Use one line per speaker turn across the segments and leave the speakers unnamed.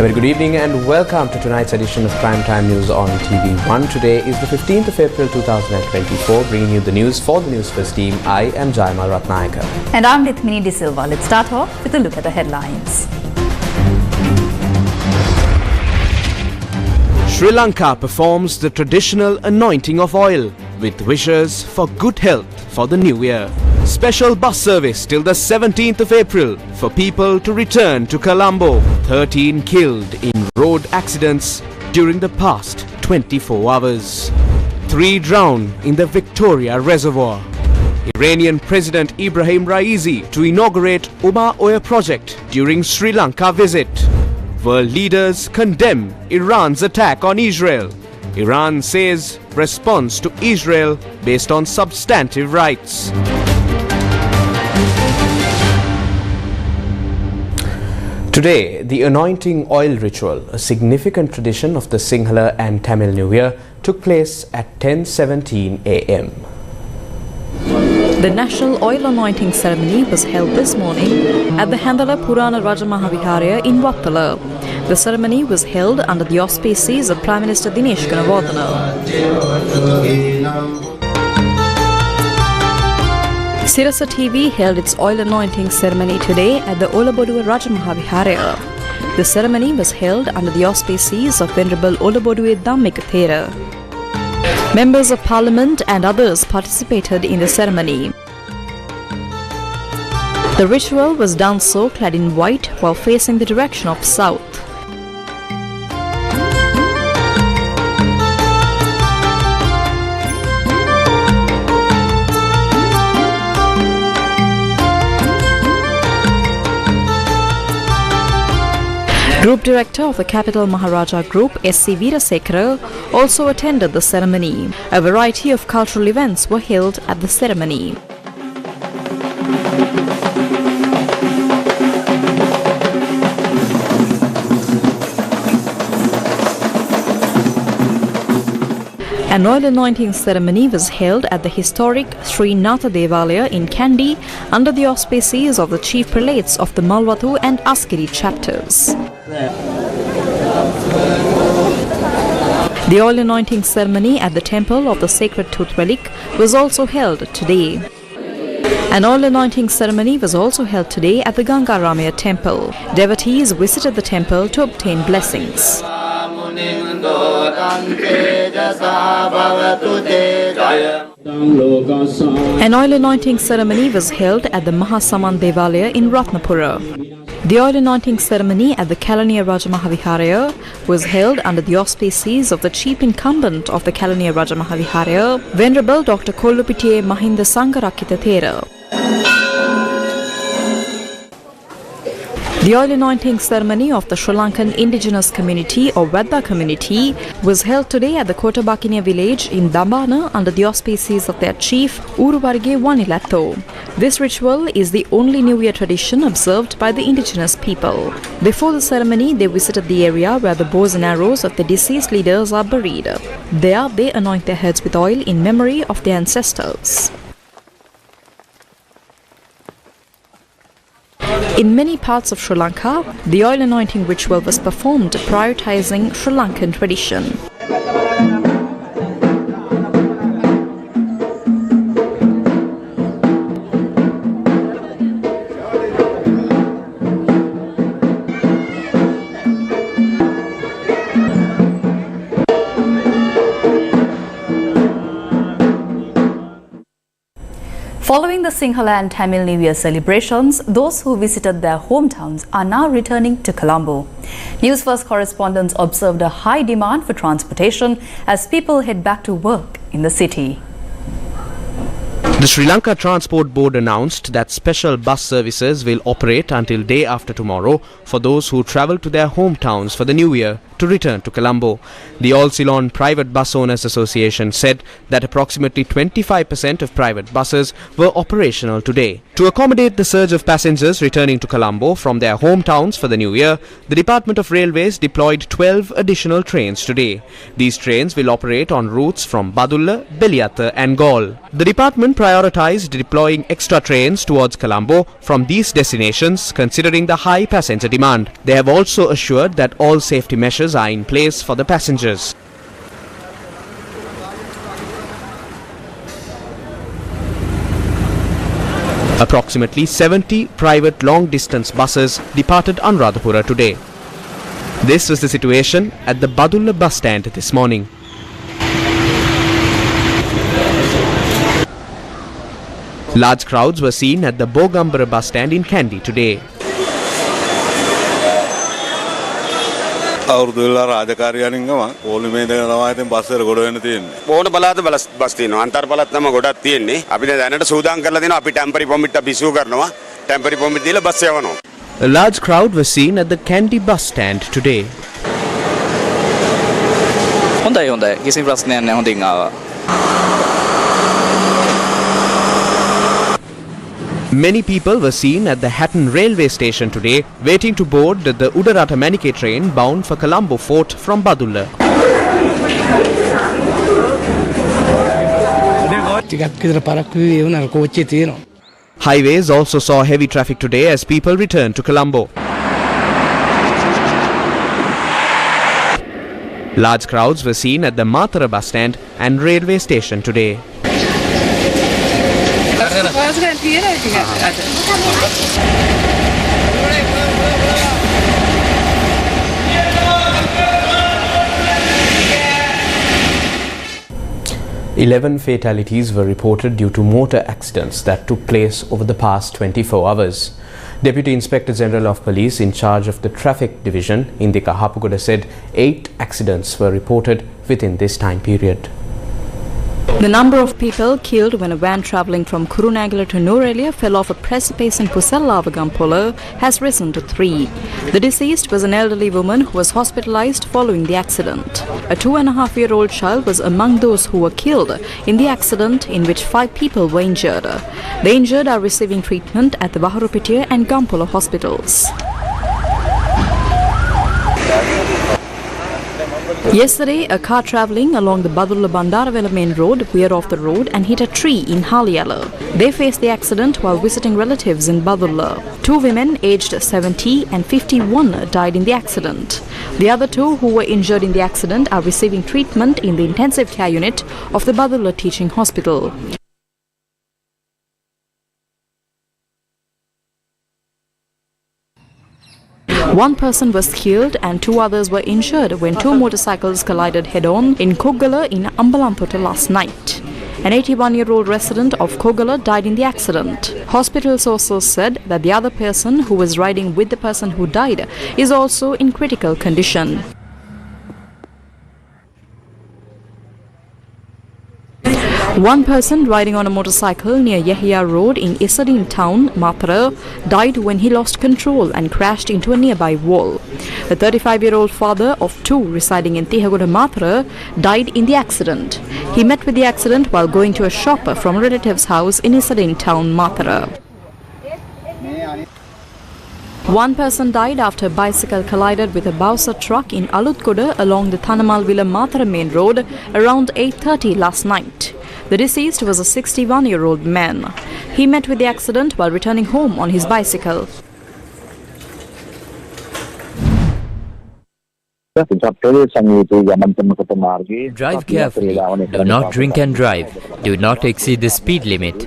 very good evening and welcome to tonight's edition of Primetime News on TV1. Today is the 15th of April 2024, bringing you the news for the Newsfirst team. I am Jaimal Ratnayaka.
And I'm Nithmini De Silva. Let's start off with a look at the headlines.
Sri Lanka performs the traditional anointing of oil with wishes for good health for the new year. Special bus service till the 17th of April for people to return to Colombo. 13 killed in road accidents during the past 24 hours. 3 drowned in the Victoria Reservoir. Iranian President Ibrahim Raisi to inaugurate Uma Oil project during Sri Lanka visit. World leaders condemn Iran's attack on Israel. Iran says response to Israel based on substantive rights. Today, the anointing oil ritual, a significant tradition of the Sinhala and Tamil New Year, took place at 10:17 a.m.
The National Oil Anointing Ceremony was held this morning at the Handala Purana Rajamahaviharaya in Vattala. The ceremony was held under the auspices of Prime Minister Dinesh Gunawardena. Sirasa TV held its oil anointing ceremony today at the Olaboduwa Rajamahaviharaya. The ceremony was held under the auspices of Venerable Olaboduwa Dhammika Thera. Members of Parliament and others participated in the ceremony. The ritual was done so clad in white while facing the direction of south. Group Director of the Capital Maharaja Group, S.C. Veerasekara, also attended the ceremony. A variety of cultural events were held at the ceremony. An oil anointing ceremony was held at the historic Sri Natha Devalaya in Kandy under the auspices of the chief prelates of the Malwathu and Askeri chapters. The oil anointing ceremony at the temple of the Sacred Tooth Relic was also held today. An oil anointing ceremony was also held today at the Gangaramaya temple. Devotees visited the temple to obtain blessings. An oil anointing ceremony was held at the Mahasaman Devalaya in Ratnapura. The oil anointing ceremony at the Kalaniya Rajamahaviharaya was held under the auspices of the chief incumbent of the Kalaniya Rajamahaviharaya, Venerable Dr. Kollupitiye Mahinda Sangarakita Thera. The oil anointing ceremony of the Sri Lankan indigenous community or Vedda community was held today at the Kotabakinia village in Dambana under the auspices of their chief Uruvarge Wanilatho. This ritual is the only New Year tradition observed by the indigenous people. Before the ceremony, they visited the area where the bows and arrows of the deceased leaders are buried. There, they anoint their heads with oil in memory of their ancestors. In many parts of Sri Lanka, the oil anointing ritual was performed prioritizing Sri Lankan tradition.
Following the Sinhala and Tamil New Year celebrations, those who visited their hometowns are now returning to Colombo. Newsfirst correspondents observed a high demand for transportation as people head back to work in the city.
The Sri Lanka Transport Board announced that special bus services will operate until day after tomorrow for those who travel to their hometowns for the new year to return to Colombo. The All Ceylon Private Bus Owners Association said that approximately 25% of private buses were operational today. To accommodate the surge of passengers returning to Colombo from their hometowns for the new year, the Department of Railways deployed 12 additional trains today. These trains will operate on routes from Badulla, Beliata and Gaul. The department prioritized deploying extra trains towards Colombo from these destinations considering the high passenger demand. They have also assured that all safety measures are in place for the passengers. Approximately 70 private long-distance buses departed Anuradhapura today. This was the situation at the Badulla bus stand this morning. Large crowds were seen at the Bogambara bus stand in Kandy today.
අවුරුදුවල රාජකාරියනින් ගම පොලිමේ දෙනවා ඉතින් bus වල ගොඩ වෙන්න තියෙන්නේ.
බොහොම බලات bus තියෙනවා. අන්තර් බලات තමයි ගොඩක් තියෙන්නේ. අපි දැනට සූදානම් කරලා දෙනවා. අපි ටෙම්පරරි පොමිට් අපි ඉෂුව කරනවා. ටෙම්පරරි පොමිට් දීලා බස් යවනවා.
A large crowd was seen at the Kandy bus stand today.
හොඳයි කිසිම ප්‍රශ්නයක් නැහැ හොඳින් ආවා.
Many people were seen at the Hatton railway station today waiting to board the Udarata Manike train bound for Colombo Fort from Badulla. Highways also saw heavy traffic today as people returned to Colombo. Large crowds were seen at the Mathura bus stand and railway station today. 11 fatalities were reported due to motor accidents that took place over the past 24 hours. Deputy Inspector General of Police in charge of the Traffic Division, Indika Hapugoda, said 8 accidents were reported within this time period.
The number of people killed when a van travelling from Kurunegala to Nuwara fell off a precipice in Pusalla has risen to 3. The deceased was an elderly woman who was hospitalised following the accident. A 2.5-year-old child was among those who were killed in the accident, in which 5 people were injured. The injured are receiving treatment at the Bahurupitiya and Gampola hospitals. Yesterday, a car travelling along the Badulla Bandaravela main road veered off the road and hit a tree in Haliyala. They faced the accident while visiting relatives in Badulla. 2 women aged 70 and 51 died in the accident. The other 2 who were injured in the accident are receiving treatment in the intensive care unit of the Badulla Teaching Hospital. One person was killed and 2 others were injured when 2 motorcycles collided head-on in Kogala in Ambalampota last night. An 81-year-old resident of Kogala died in the accident. Hospital sources said that the other person who was riding with the person who died is also in critical condition. One person riding on a motorcycle near Yahya Road in Isadin town, Mathura, died when he lost control and crashed into a nearby wall. The 35-year-old father of 2 residing in Tihagoda, Mathura, died in the accident. He met with the accident while going to a shop from a relative's house in Isadin town, Mathura. One person died after a bicycle collided with a Bowser truck in Alutkoda along the Thanamalvila Mathura main road around 8:30 last night. The deceased was a 61-year-old man. He met with the accident while returning home on his bicycle.
Drive carefully. Do not drink and drive. Do not exceed the speed limit.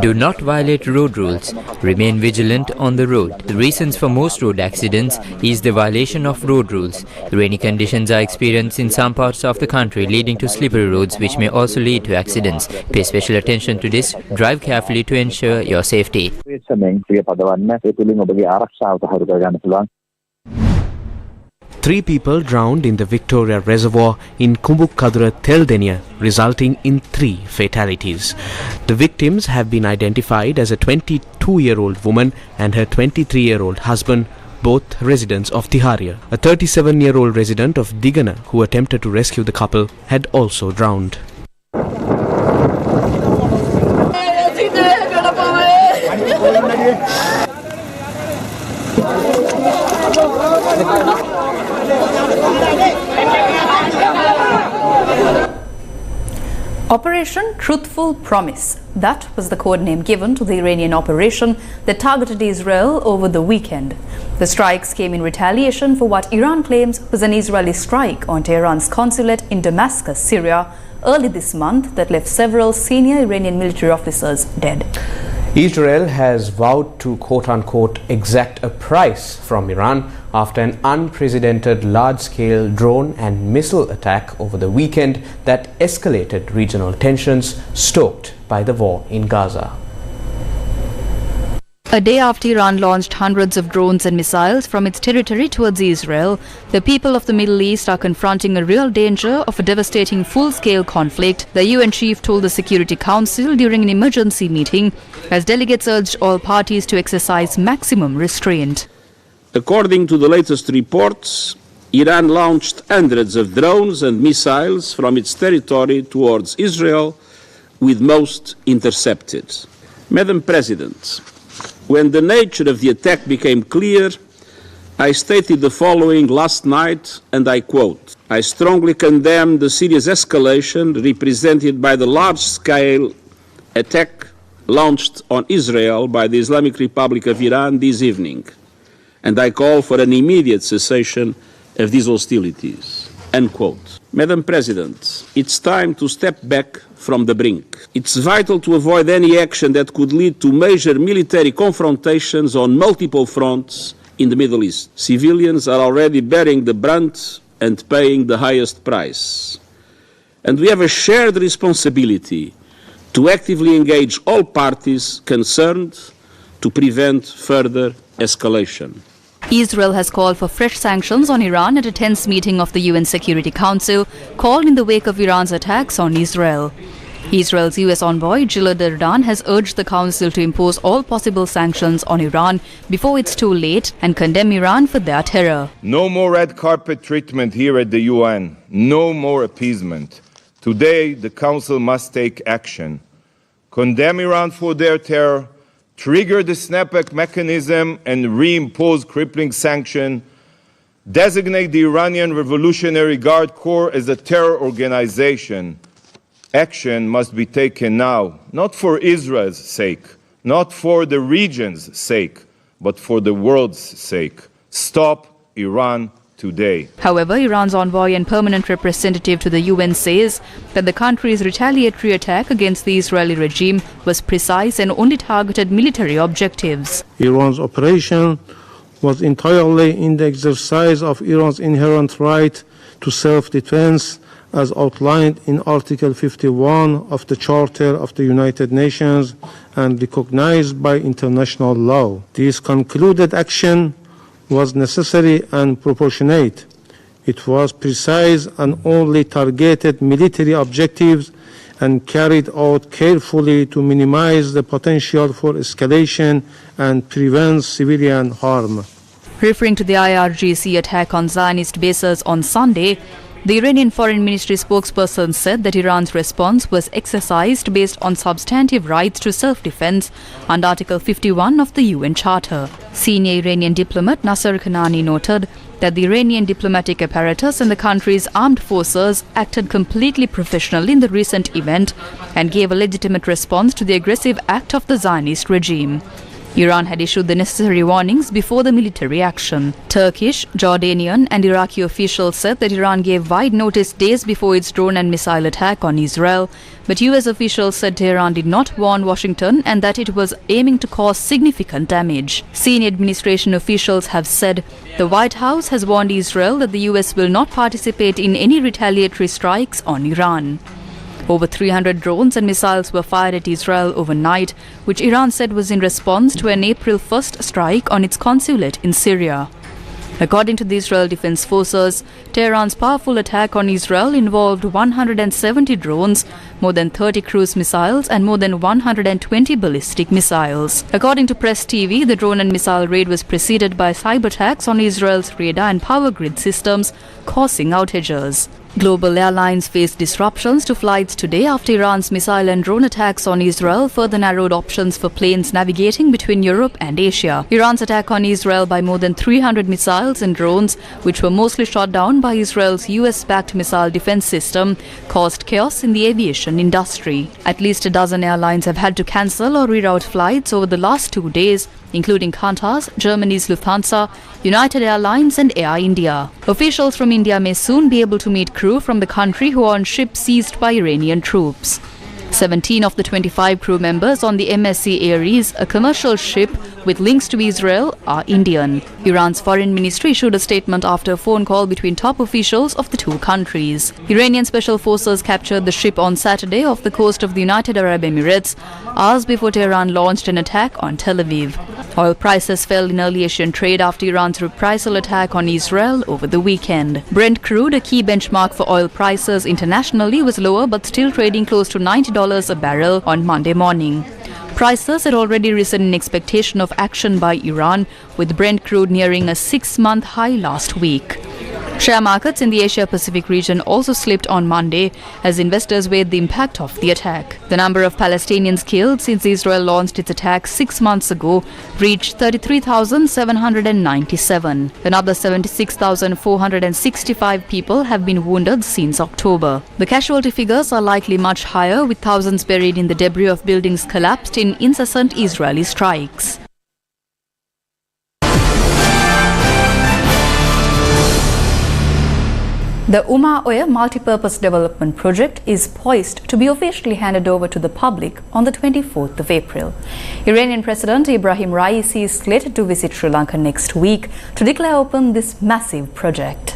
Do not violate road rules. Remain vigilant on the road. The reasons for most road accidents is the violation of road rules. Rainy conditions are experienced in some parts of the country, leading to slippery roads, which may also lead to accidents. Pay special attention to this. Drive carefully to ensure your safety.
3 people drowned in the Victoria Reservoir in Kumbukkadura, Theldenia, resulting in 3 fatalities. The victims have been identified as a 22-year-old woman and her 23-year-old husband, both residents of Tiharia. A 37-year-old resident of Digana who attempted to rescue the couple had also drowned.
Operation Truthful Promise. That was the code name given to the Iranian operation that targeted Israel over the weekend. The strikes came in retaliation for what Iran claims was an Israeli strike on Tehran's consulate in Damascus, Syria, early this month that left several senior Iranian military officers dead.
Israel has vowed to quote-unquote exact a price from Iran after an unprecedented large-scale drone and missile attack over the weekend that escalated regional tensions stoked by the war in Gaza.
A day after Iran launched hundreds of drones and missiles from its territory towards Israel, the people of the Middle East are confronting a real danger of a devastating full-scale conflict, the UN chief told the Security Council during an emergency meeting, as delegates urged all parties to exercise maximum restraint.
According to the latest reports, Iran launched hundreds of drones and missiles from its territory towards Israel, with most intercepted. Madam President, when the nature of the attack became clear, I stated the following last night, and I quote, "I strongly condemn the serious escalation represented by the large-scale attack launched on Israel by the Islamic Republic of Iran this evening, and I call for an immediate cessation of these hostilities." End quote. Madam President, it's time to step back from the brink. It's vital to avoid any action that could lead to major military confrontations on multiple fronts in the Middle East. Civilians are already bearing the brunt and paying the highest price. And we have a shared responsibility to actively engage all parties concerned to prevent further escalation.
Israel has called for fresh sanctions on Iran at a tense meeting of the UN Security Council, called in the wake of Iran's attacks on Israel. Israel's US envoy Gilad Erdan has urged the Council to impose all possible sanctions on Iran before it's too late and condemn Iran for their terror.
No more red carpet treatment here at the UN. No more appeasement. Today, the Council must take action. Condemn Iran for their terror, trigger the snapback mechanism and reimpose crippling sanction, designate the Iranian Revolutionary Guard Corps as a terror organization. Action must be taken now, not for Israel's sake, not for the region's sake, but for the world's sake. Stop Iran today.
However, Iran's envoy and permanent representative to the UN says that the country's retaliatory attack against the Israeli regime was precise and only targeted military objectives.
Iran's operation was entirely in the exercise of Iran's inherent right to self-defense as outlined in Article 51 of the Charter of the United Nations and recognized by international law. This concluded action was necessary and proportionate. It was precise and only targeted military objectives and carried out carefully to minimize the potential for escalation and prevent civilian harm.
Referring to the IRGC attack on Zionist bases on Sunday, the Iranian Foreign Ministry spokesperson said that Iran's response was exercised based on substantive rights to self-defense under Article 51 of the UN Charter. Senior Iranian diplomat Nasser Kanani noted that the Iranian diplomatic apparatus and the country's armed forces acted completely professionally in the recent event and gave a legitimate response to the aggressive act of the Zionist regime. Iran had issued the necessary warnings before the military action. Turkish, Jordanian and Iraqi officials said that Iran gave wide notice days before its drone and missile attack on Israel, but US officials said Tehran did not warn Washington and that it was aiming to cause significant damage. Senior administration officials have said the White House has warned Israel that the US will not participate in any retaliatory strikes on Iran. Over 300 drones and missiles were fired at Israel overnight, which Iran said was in response to an April 1st strike on its consulate in Syria. According to the Israel Defense Forces, Tehran's powerful attack on Israel involved 170 drones, more than 30 cruise missiles and more than 120 ballistic missiles. According to Press TV, the drone and missile raid was preceded by cyber attacks on Israel's radar and power grid systems, causing outages. Global airlines faced disruptions to flights today after Iran's missile and drone attacks on Israel further narrowed options for planes navigating between Europe and Asia. Iran's attack on Israel by more than 300 missiles and drones, which were mostly shot down by Israel's US-backed missile defense system, caused chaos in the aviation industry. At least a dozen airlines have had to cancel or reroute flights over the last 2 days, including Qantas, Germany's Lufthansa, United Airlines and Air India. Officials from India may soon be able to meet crew from the country who are on ships seized by Iranian troops. 17 of the 25 crew members on the MSC Aries, a commercial ship with links to Israel, are Indian. Iran's foreign ministry issued a statement after a phone call between top officials of the two countries. Iranian special forces captured the ship on Saturday off the coast of the United Arab Emirates, hours before Tehran launched an attack on Tel Aviv. Oil prices fell in early Asian trade after Iran's reprisal attack on Israel over the weekend. Brent crude, a key benchmark for oil prices internationally, was lower but still trading close to $90 a barrel on Monday morning. Prices had already risen in expectation of action by Iran, with Brent crude nearing a 6-month high last week. Share markets in the Asia-Pacific region also slipped on Monday as investors weighed the impact of the attack. The number of Palestinians killed since Israel launched its attack 6 months ago reached 33,797. Another 76,465 people have been wounded since October. The casualty figures are likely much higher, with thousands buried in the debris of buildings collapsed in incessant Israeli strikes. The Oya Multipurpose Development Project is poised to be officially handed over to the public on the 24th of April. Iranian President Ibrahim Raisi is slated to visit Sri Lanka next week to declare open this massive project.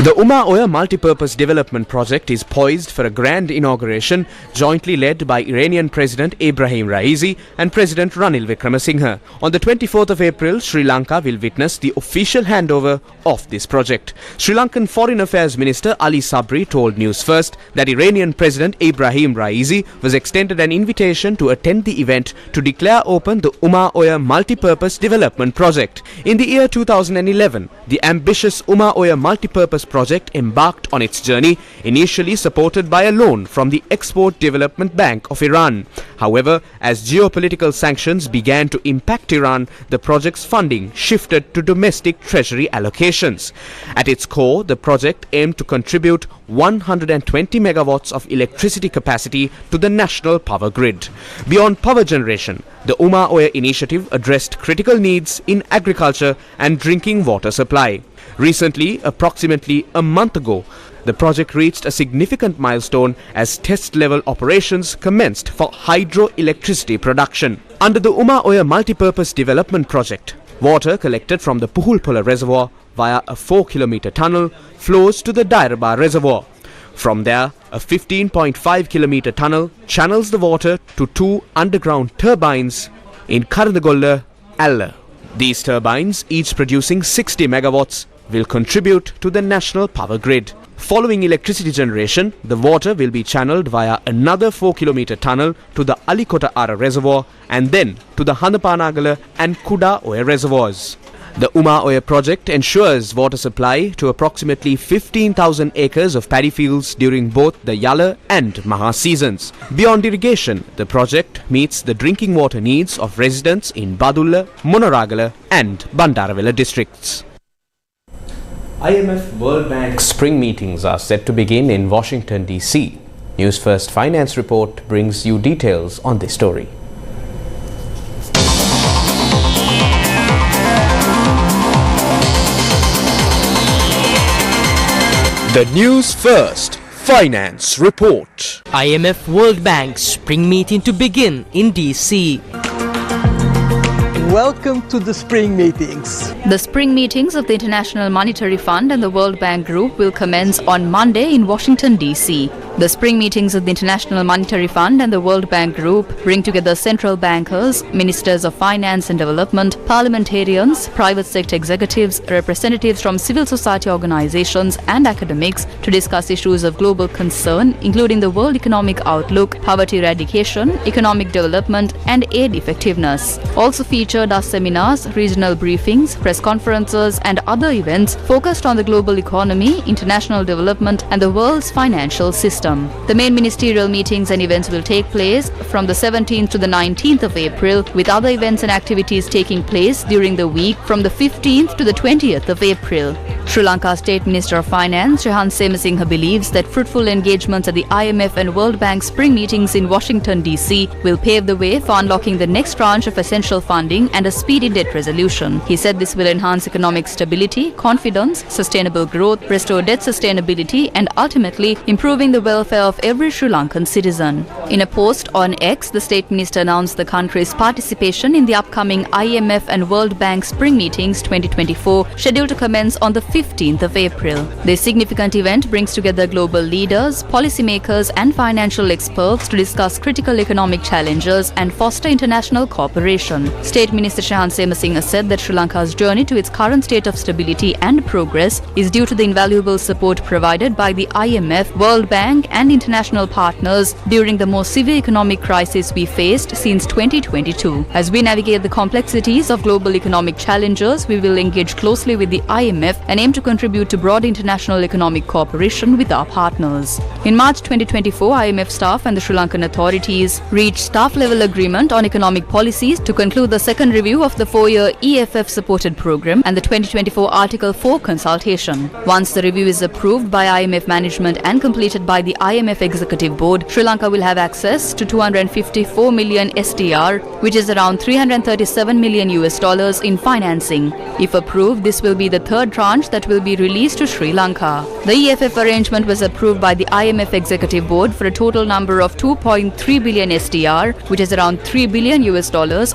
The Oya Multipurpose Development Project is poised for a grand inauguration jointly led by Iranian President Ibrahim Raisi and President Ranil Wickremesinghe. On the 24th of April, Sri Lanka will witness the official handover of this project. Sri Lankan Foreign Affairs Minister Ali Sabri told Newsfirst that Iranian President Ibrahim Raisi was extended an invitation to attend the event to declare open the Oya Multipurpose Development Project. In the year 2011, the ambitious Oya Multipurpose Project embarked on its journey, initially supported by a loan from the Export Development Bank of Iran. However, as geopolitical sanctions began to impact Iran, the project's funding shifted to domestic treasury allocations. At its core, the project aimed to contribute 120 megawatts of electricity capacity to the national power grid. Beyond power generation, the Oya initiative addressed critical needs in agriculture and drinking water supply. Recently, approximately a month ago, the project reached a significant milestone as test-level operations commenced for hydroelectricity production. Under the Oya Multipurpose Development Project, water collected from the Puhulpola Reservoir via a 4-kilometer tunnel flows to the Dairaba Reservoir. From there, a 15.5-kilometer tunnel channels the water to 2 underground turbines in Karadagolla, Alla. These turbines, each producing 60 megawatts, will contribute to the national power grid. Following electricity generation, the water will be channeled via another 4-kilometer tunnel to the Alikota Ara Reservoir and then to the Handapanagala and Kuda Oya reservoirs. The Oya project ensures water supply to approximately 15,000 acres of paddy fields during both the Yala and Maha seasons. Beyond irrigation, the project meets the drinking water needs of residents in Badulla, Monaragala and Bandaravela districts. IMF World Bank spring meetings are set to begin in Washington, D.C. Newsfirst Finance Report brings you details on this story. The Newsfirst Finance Report.
IMF World Bank spring meeting to begin in D.C.
Welcome to the spring meetings.
The spring meetings of the International Monetary Fund and the World Bank Group will commence on Monday in Washington, D.C. The spring meetings of the International Monetary Fund and the World Bank Group bring together central bankers, ministers of finance and development, parliamentarians, private sector executives, representatives from civil society organizations and academics to discuss issues of global concern, including the world economic outlook, poverty eradication, economic development and aid effectiveness. Also featured are seminars, regional briefings, press conferences and other events focused on the global economy, international development and the world's financial system. The main ministerial meetings and events will take place from the 17th to the 19th of April, with other events and activities taking place during the week from the 15th to the 20th of April. Sri Lanka State Minister of Finance Shahan Semasinghe believes that fruitful engagements at the IMF and World Bank spring meetings in Washington DC will pave the way for unlocking the next tranche of essential funding and a speedy debt resolution. He said this will enhance economic stability, confidence, sustainable growth, restore debt sustainability and ultimately improving the welfare of every Sri Lankan citizen. In a post on X, the State Minister announced the country's participation in the upcoming IMF and World Bank spring meetings 2024, scheduled to commence on the 15th of April. This significant event brings together global leaders, policymakers and financial experts to discuss critical economic challenges and foster international cooperation. State Minister Shahan Semasinghe said that Sri Lanka's journey to its current state of stability and progress is due to the invaluable support provided by the IMF, World Bank and international partners during the most severe economic crisis we faced since 2022. As we navigate the complexities of global economic challenges, we will engage closely with the IMF and aim to contribute to broad international economic cooperation with our partners. In March 2024, IMF staff and the Sri Lankan authorities reached staff-level agreement on economic policies to conclude the second review of the 4-year EFF-supported program and the 2024 Article 4 consultation. Once the review is approved by IMF management and completed by the IMF Executive Board, Sri Lanka will have access to 254 million SDR, which is around $337 million in financing. If approved, this will be the third tranche that will be released to Sri Lanka. The EFF arrangement was approved by the IMF Executive Board for a total number of 2.3 billion SDR, which is around $3 billion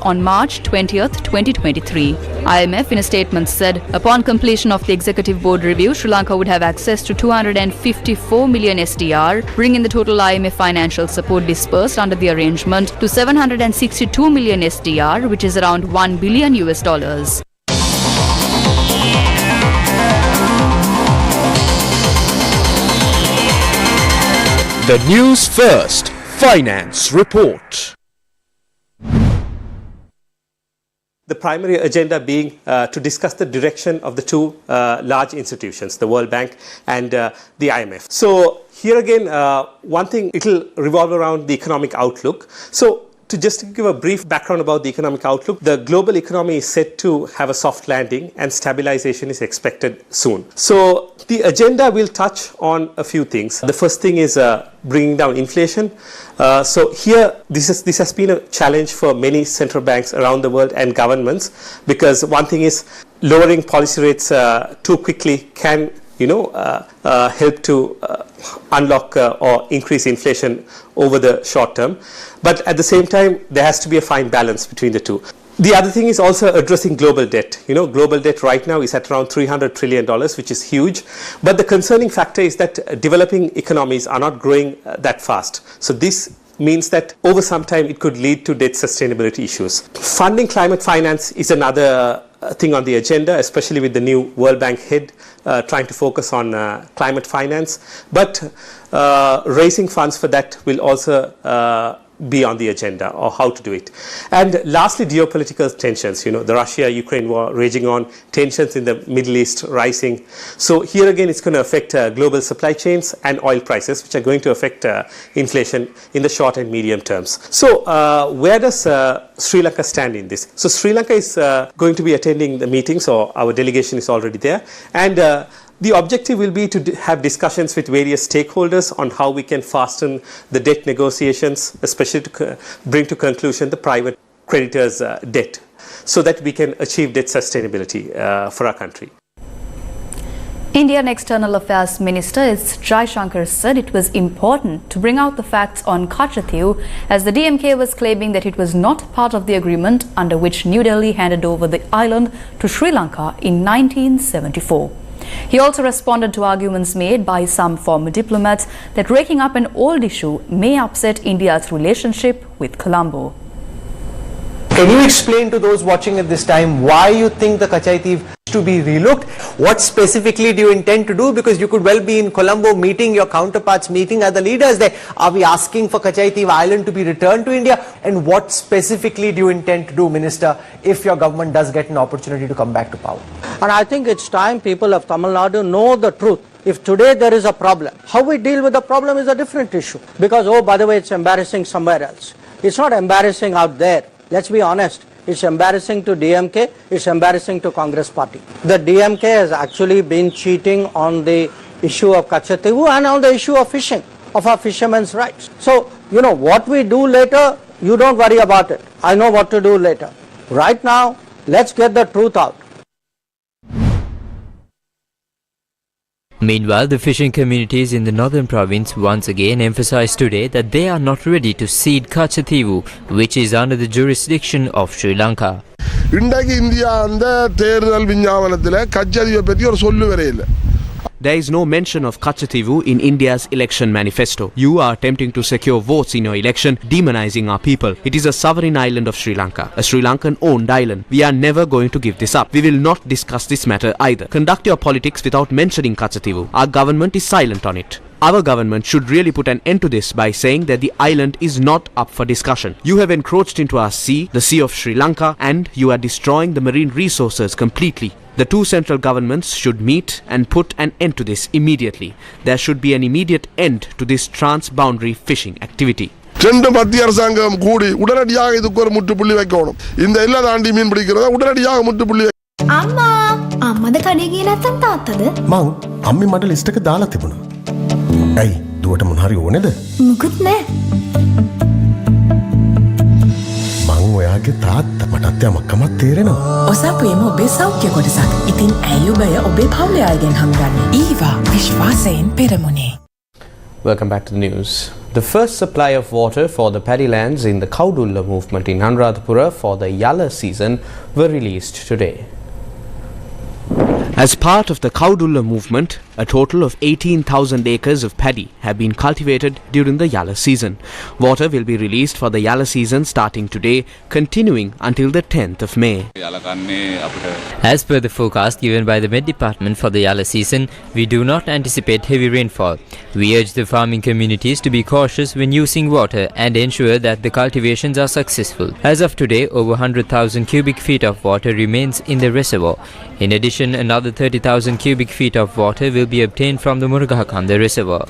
on March 20th, 2023. IMF in a statement said, upon completion of the Executive Board review, Sri Lanka would have access to 254 million SDR, bringing the total IMF financial support dispersed under the arrangement to 762 million SDR, which is around $1 billion.
The Newsfirst Finance Report.
The primary agenda being to discuss the direction of the two large institutions, the World Bank and the IMF. So here again, one thing, it will revolve around the economic outlook. So to just give a brief background about the economic outlook, the global economy is set to have a soft landing and stabilization is expected soon. So the agenda will touch on a few things. The first thing is bringing down inflation. So here, this has been a challenge for many central banks around the world and governments, because one thing is lowering policy rates too quickly can help to unlock or increase inflation over the short term. But at the same time, there has to be a fine balance between the two. The other thing is also addressing global debt. Global debt right now is at around $300 trillion, which is huge. But the concerning factor is that developing economies are not growing that fast. So this means that over some time it could lead to debt sustainability issues. Funding climate finance is another thing on the agenda, especially with the new World Bank head trying to focus on climate finance. But raising funds for that will also be on the agenda, or how to do it. And lastly, geopolitical tensions, the Russia-Ukraine war raging on, tensions in the Middle East rising. So here again, it's going to affect global supply chains and oil prices, which are going to affect inflation in the short and medium terms. So where does Sri Lanka stand in this? So Sri Lanka is going to be attending the meetings, or our delegation is already there. And the objective will be to have discussions with various stakeholders on how we can fasten the debt negotiations, especially to bring to conclusion the private creditors' debt, so that we can achieve debt sustainability for our country.
Indian External Affairs Minister S. Jaishankar said it was important to bring out the facts on Kachathiu, as the DMK was claiming that it was not part of the agreement under which New Delhi handed over the island to Sri Lanka in 1974. He also responded to arguments made by some former diplomats that raking up an old issue may upset India's relationship with Colombo.
Can you explain to those watching at this time why you think the Kachai Teef is to be relooked? What specifically do you intend to do? Because you could well be in Colombo meeting your counterparts, meeting other leaders there. Are we asking for Kachai Teef Island to be returned to India? And what specifically do you intend to do, Minister, if your government does get an opportunity to come back to power?
And I think it's time people of Tamil Nadu know the truth. If today there is a problem, how we deal with the problem is a different issue. Because, oh, by the way, it's embarrassing somewhere else. It's not embarrassing out there. Let's be honest, it's embarrassing to DMK, it's embarrassing to Congress party. The DMK has actually been cheating on the issue of Kachai Teef and on the issue of fishing, of our fishermen's rights. So, you know, what we do later, you don't worry about it. I know what to do later. Right now, let's get the truth out.
Meanwhile, the fishing communities in the northern province once again emphasized today that they are not ready to cede Kachai Teef, which is under the jurisdiction of Sri Lanka.
There is no mention of Kachai Teef in India's election manifesto. You are attempting to secure votes in your election, demonizing our people. It is a sovereign island of Sri Lanka, a Sri Lankan-owned island. We are never going to give this up. We will not discuss this matter either. Conduct your politics without mentioning Kachai Teef. Our government is silent on it. Our government should really put an end to this by saying that the island is not up for discussion. You have encroached into our sea, the Sea of Sri Lanka, and you are destroying the marine resources completely. The two central governments should meet and put an end to this immediately. There should be an immediate end to this trans-boundary fishing activity.
ரெண்டு மத்திய அரசாங்கம் கூடி உடனடியாக இதுக்கு ஒரு முற்றுப்புள்ளி வைக்கணும். இந்த எல்லா தாண்டி மீன் பிடிக்கிறத உடனடியாக முற்றுப்புள்ளி.
අම්මා අම්මද කඩේ ගියේ නැත්තම් තාත්තද?
මං අම්මේ මට ලිස්ට් එක දාලා තිබුණා. ඇයි දුවට මොන හරි ඕනේද?
මුකුත් නෑ.
මං ඔයාගේ තාත්තා මටත් යමක්කමක් තේරෙනවා.
ඔසපුයේම ඔබේ සෞඛ්‍ය කොටසක්. ඉතින් ඇයි ඔබය ඔබේ පවුලේ අයගෙන් හම්බන්නේ? ඊවා විශ්වාසයෙන් පෙරමුණේ.
Welcome back to the news. The first supply of water for the paddylands in the Kaudulla movement in Anuradhapura for the Yala season were released today. As part of the Kaudulla movement, a total of 18,000 acres of paddy have been cultivated during the Yala season. Water will be released for the Yala season starting today, continuing until the 10th of May.
As per the forecast given by the Met Department for the Yala season, we do not anticipate heavy rainfall. We urge the farming communities to be cautious when using water and ensure that the cultivations are successful. As of today, over 100,000 cubic feet of water remains in the reservoir. In addition, another 30,000 cubic feet of water will be obtained from the Murugahakanda reservoir.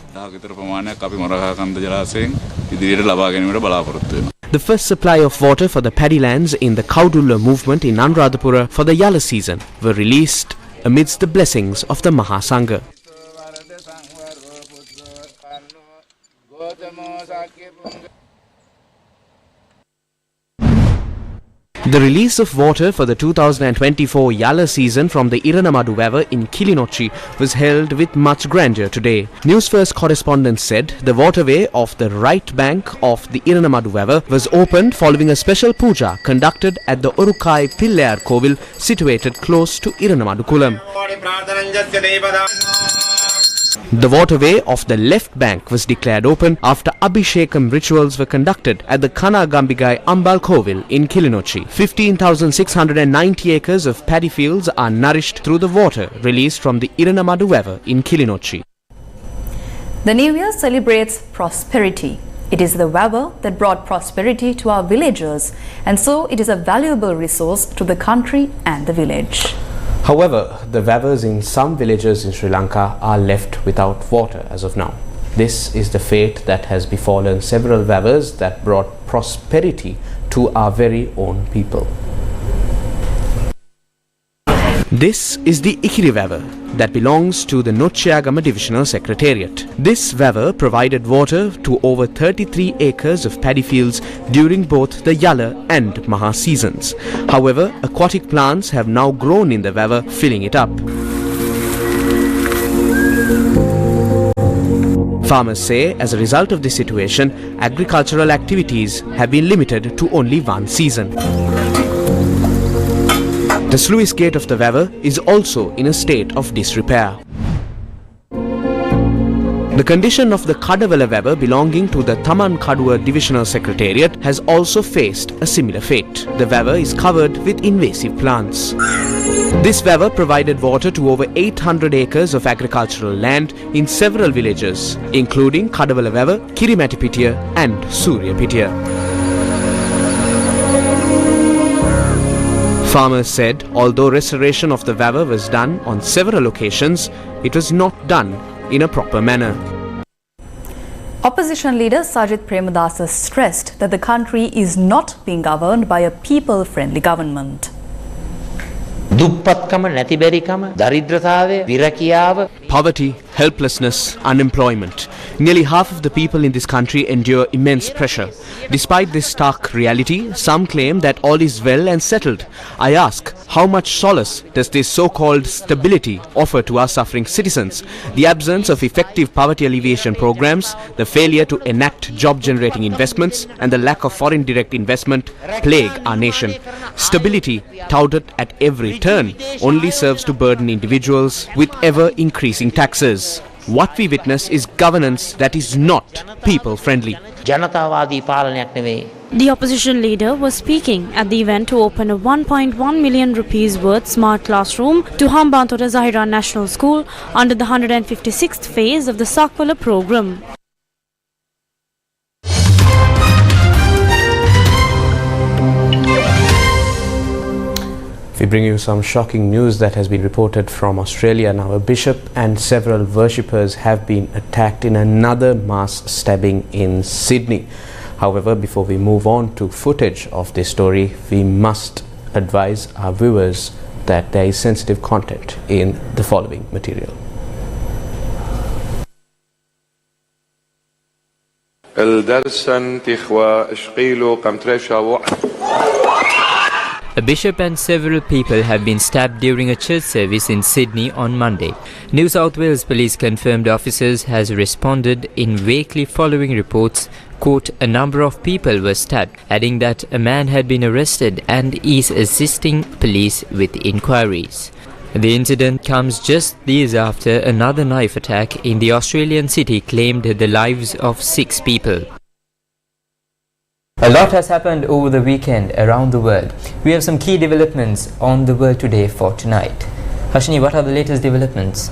The first supply of water for the paddylands in the Kaudulla movement in Anuradhapura for the Yala season were released amidst the blessings of the Mahasangha. The release of water for the 2024 Yala season from the Iranamadu River in Kilinochchi was held with much grandeur today. Newsfirst correspondents said the waterway of the right bank of the Iranamadu River was opened following a special puja conducted at the Orukai Pillayar Kovil situated close to Iranamadu Kulam. The waterway of the left bank was declared open after Abhishekam rituals were conducted at the Kanagambigai Ambal Kovil in Kilinochchi. 15,690 acres of paddy fields are nourished through the water released from the Iranamadu River in Kilinochchi.
The New Year celebrates prosperity. It is the river that brought prosperity to our villagers, and so it is a valuable resource to the country and the village.
However, the rivers in some villages in Sri Lanka are left without water as of now. This is the fate that has befallen several rivers that brought prosperity to our very own people. This is the Ikiri River that belongs to the Nochiagama Divisional Secretariat. This river provided water to over 33 acres of paddy fields during both the Yala and Maha seasons. However, aquatic plants have now grown in the river, filling it up. Farmers say as a result of this situation, agricultural activities have been limited to only one season. The sluice gate of the Wever is also in a state of disrepair. The condition of the Kadavala Wever belonging to the Taman Kadua Divisional Secretariat has also faced a similar fate. The Wever is covered with invasive plants. This Wever provided water to over 800 acres of agricultural land in several villages, including Kadavala Wever, Kirimatipitiya and Suryapitiya. Farmers said although restoration of the Wever was done on several occasions, it was not done in a proper manner.
Opposition leader Sajith Premadasa stressed that the country is not being governed by a people-friendly government.
Poverty, helplessness, unemployment. Nearly half of the people in this country endure immense pressure. Despite this stark reality, some claim that all is well and settled. I ask, how much solace does this so-called stability offer to our suffering citizens? The absence of effective poverty alleviation programs, the failure to enact job-generating investments, and the lack of foreign direct investment plague our nation. Stability, touted at every turn, only serves to burden individuals with ever-increasing taxes. What we witness is governance that is not people-friendly.
The opposition leader was speaking at the event to open a 1.1 million rupees worth smart classroom to Hambantota Zahira National School under the 156th phase of the Sakwala program.
We bring you some shocking news that has been reported from Australia. Now, a bishop and several worshippers have been attacked in another mass stabbing in Sydney. However, before we move on to footage of this story, we must advise our viewers that there is sensitive content in the following material.
A bishop and several people have been stabbed during a church service in Sydney on Monday. New South Wales Police confirmed officers has responded in Wakeley following reports, quote, a number of people were stabbed, adding that a man had been arrested and is assisting police with inquiries. The incident comes just days after another knife attack in the Australian city claimed the lives of 6 people. A lot has happened over the weekend around the world. We have some key developments on the world today for tonight. Hashini, what are the latest developments?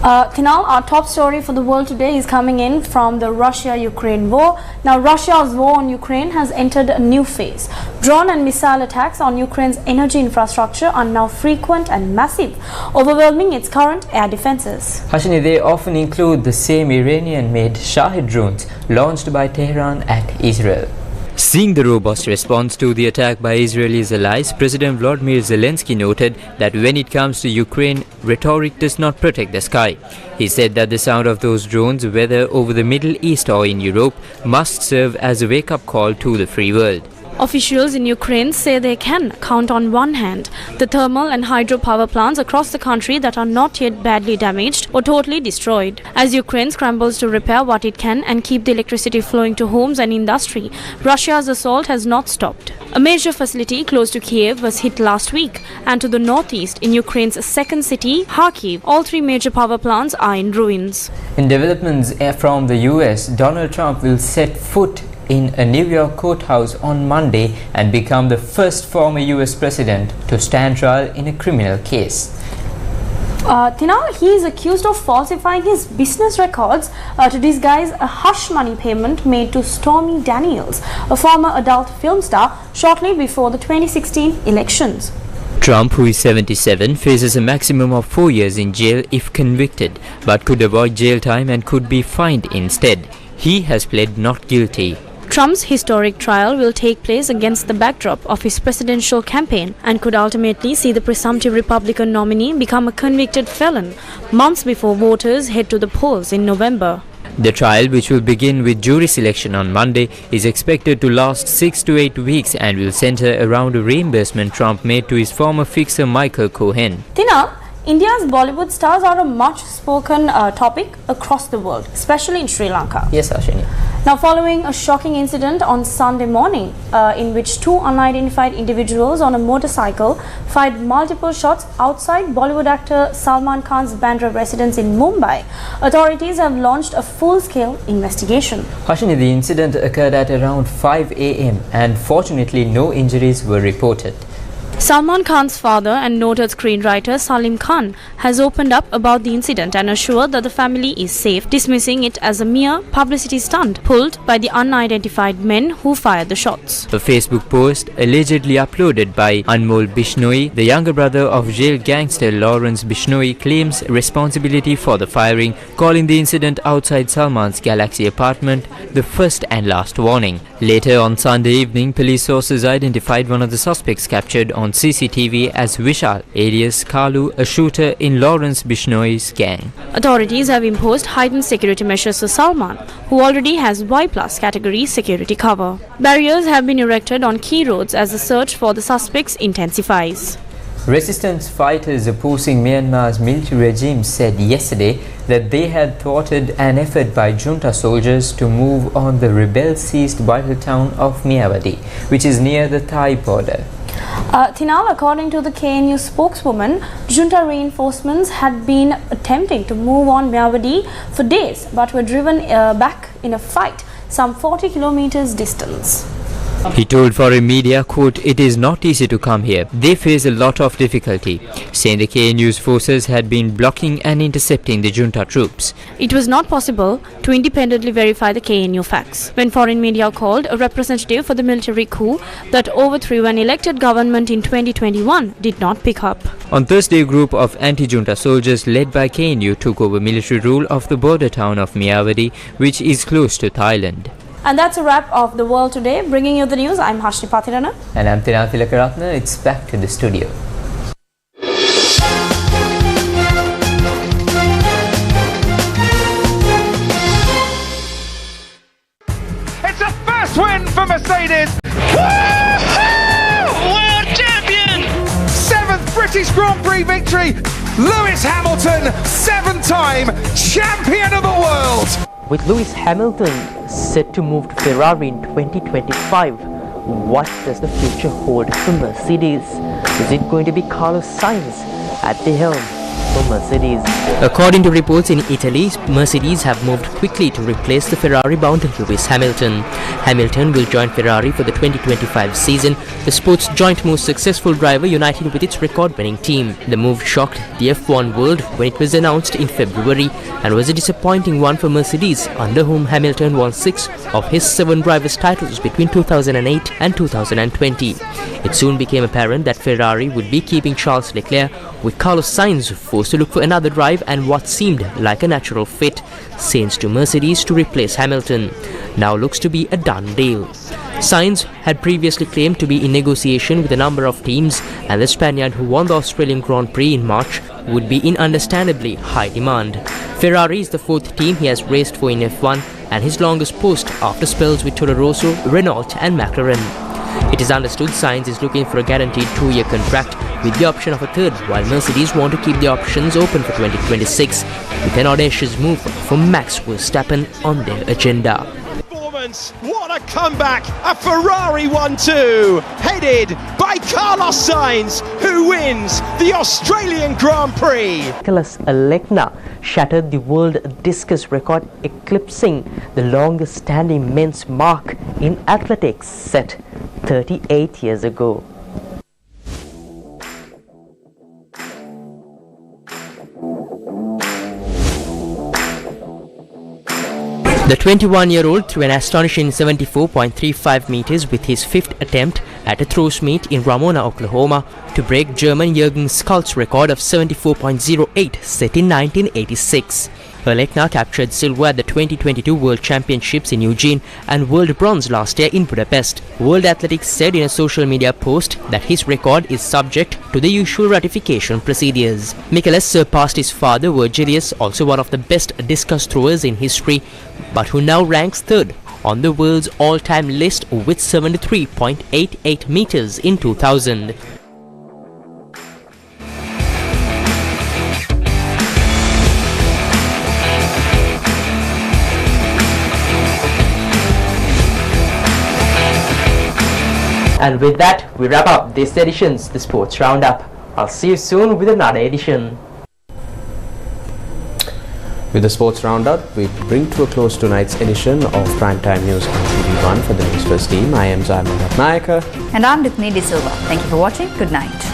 Kunal, our top story for the world today is coming in from the Russia-Ukraine war. Now, Russia's war on Ukraine has entered a new phase. Drone and missile attacks on Ukraine's energy infrastructure are now frequent and massive, overwhelming its current air defenses.
Hashini, they often include the same Iranian-made Shahid drones launched by Tehran at Israel. Seeing the robust response to the attack by Israel's allies, President Volodymyr Zelensky noted that when it comes to Ukraine, rhetoric does not protect the sky. He said that the sound of those drones, whether over the Middle East or in Europe, must serve as a wake-up call to the free world.
Officials in Ukraine say they can count on one hand the thermal and hydropower plants across the country that are not yet badly damaged or totally destroyed. As Ukraine scrambles to repair what it can and keep the electricity flowing to homes and industry, Russia's assault has not stopped. A major facility close to Kiev was hit last week, and to the northeast in Ukraine's second city, Kharkiv, all 3 major power plants are in ruins.
In developments from the US, Donald Trump will set foot in a New York courthouse on Monday and become the first former US president to stand trial in a criminal case.
Tina, he is accused of falsifying his business records to disguise a hush money payment made to Stormy Daniels, a former adult film star, shortly before the 2016 elections.
Trump, who is 77, faces a maximum of 4 years in jail if convicted, but could avoid jail time and could be fined instead. He has pled not guilty.
Trump's historic trial will take place against the backdrop of his presidential campaign and could ultimately see the presumptive Republican nominee become a convicted felon months before voters head to the polls in November.
The trial, which will begin with jury selection on Monday, is expected to last 6 to 8 weeks and will center around a reimbursement Trump made to his former fixer Michael Cohen.
Tina, India's Bollywood stars are a much spoken topic across the world, especially in Sri Lanka.
Yes, Ashini.
Now, following a shocking incident on Sunday morning in which two unidentified individuals on a motorcycle fired multiple shots outside Bollywood actor Salman Khan's Bandra residence in Mumbai, authorities have launched a full-scale investigation.
Hashini, the incident occurred at around 5 a.m. and fortunately no injuries were reported.
Salman Khan's father and noted screenwriter Salim Khan has opened up about the incident and assured that the family is safe, dismissing it as a mere publicity stunt pulled by the unidentified men who fired the shots.
A Facebook post allegedly uploaded by Anmol Bishnoi, the younger brother of jail gangster Lawrence Bishnoi, claims responsibility for the firing, calling the incident outside Salman's Galaxy apartment the first and last warning. Later on Sunday evening, police sources identified one of the suspects captured on CCTV as Vishal, alias Kalu, a shooter in Lawrence Bishnoi's gang.
Authorities have imposed heightened security measures for Salman, who already has Y+ category security cover. Barriers have been erected on key roads as the search for the suspects intensifies.
Resistance fighters opposing Myanmar's military regime said yesterday that they had thwarted an effort by junta soldiers to move on the rebel-seized vital town of Myawaddy, which is near the Thai border.
Thinal, according to the KNU spokeswoman, junta reinforcements had been attempting to move on Myawaddy for days but were driven back in a fight some 40 kilometers distance.
He told foreign media, quote, "It is not easy to come here. They face a lot of difficulty," saying the KNU's forces had been blocking and intercepting the junta troops.
It was not possible to independently verify the KNU facts when foreign media called a representative for the military coup that overthrew an elected government in 2021 did not pick up.
On Thursday, a group of anti-junta soldiers led by KNU took over military rule of the border town of Myawaddy, which is close to Thailand.
And that's a wrap of The World Today. Bringing you the news, I'm Hashni Pathirana.
And I'm Thinal Tilakaratna. It's back to the studio.
It's a first win for Mercedes. World champion! 7th British Grand Prix victory. Lewis Hamilton, 7-time champion of the world.
With Lewis Hamilton set to move to Ferrari in 2025, what does the future hold for Mercedes? Is it going to be Carlos Sainz at the helm for Mercedes?
According to reports in Italy, Mercedes have moved quickly to replace the Ferrari-bound Lewis Hamilton. Hamilton will join Ferrari for the 2025 season, the sport's joint most successful driver united with its record-winning team. The move shocked the F1 world when it was announced in February and was a disappointing one for Mercedes, under whom Hamilton won 6 of his 7 drivers' titles between 2008 and 2020. It soon became apparent that Ferrari would be keeping Charles Leclerc, with Carlos Sainz forced to look for another drive and what seemed like a natural fit, Sainz to Mercedes to replace Hamilton. Now looks to be a done deal. Sainz had previously claimed to be in negotiation with a number of teams, and the Spaniard who won the Australian Grand Prix in March would be in understandably high demand. Ferrari is the 4th team he has raced for in F1 and his longest post after spells with Toro Rosso, Renault and McLaren. It is understood Sainz is looking for a guaranteed 2-year contract with the option of a 3rd, while Mercedes want to keep the options open for 2026, with an audacious move for Max Verstappen on their agenda.
What a comeback! A Ferrari 1-2, headed by Carlos Sainz, who wins the Australian Grand Prix.
Nicholas Alekna shattered the world discus record, eclipsing the longest standing men's mark in athletics set 38 years ago.
The 21-year-old threw an astonishing 74.35 meters with his 5th attempt at a throws meet in Ramona, Oklahoma, to break German Jürgen Skalt's record of 74.08 set in 1986. Alekna captured silver at the 2022 World Championships in Eugene and world bronze last year in Budapest. World Athletics said in a social media post that his record is subject to the usual ratification procedures. Michaelis surpassed his father Virgilius, also one of the best discus throwers in history, but who now ranks 3rd on the world's all-time list with 73.88 meters in 2000.
And with that, we wrap up this edition's The Sports Roundup. I'll see you soon with another edition.
With the Sports Roundup, we bring to a close tonight's edition of Primetime News on TV1 for the Newsfirst team. I am Zayman Ratnayaka.
And I'm Dithni De Silva. Thank you for watching. Good night.